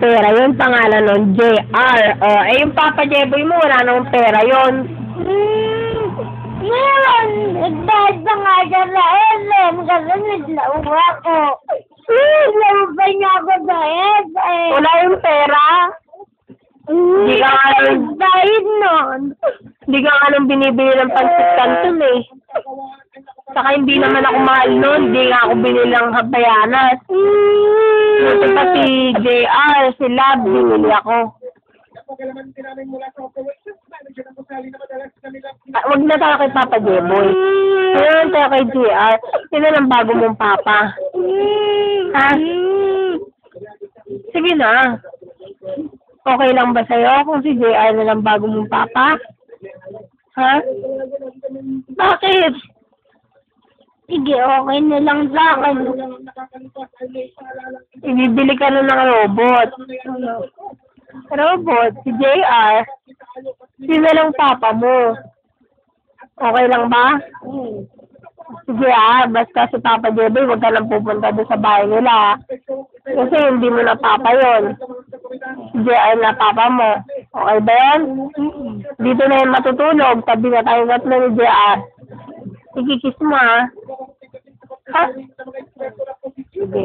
pera yun, pangalan nun, JR. Yung Papa Jeboy mo, wala namang pera yun. Meron, nagbayad pa nga siya sa SM kasi naglawa ko. Naglawa pa niya ako sa SM. Wala yung pera. Hindi ka nga nung, Nagbayad nun. hindi ka nga nung binibili ng pansit canton eh. Saka hindi naman ako mahal nun, hindi nga ako binili ng habayanas. Buti pa si JR, si Lab, binili ako. Wag na tayo kay Papa Jeboy. Ngayon tayo kay JR. Sino lang bago mong papa? Ha? Sige na. Okay lang ba sa'yo kung si JR na lang bago mong papa? Ha? Bakit? Sige, okay na lang sa akin. Ibibili ka na ng robot. Robot? Si JR? Sino lang papa mo? Okay lang ba? Sige basta si Papa Jeboy, huwag ka nang pupunta doon sa bahay nila. Kasi hindi mo na papa yun. Si JR na papa mo. Okay ba yun? Dito na yung matutulog. Tabi na tayo tatlo ni JR. Sige, kiss mo ha. Ha? Sige.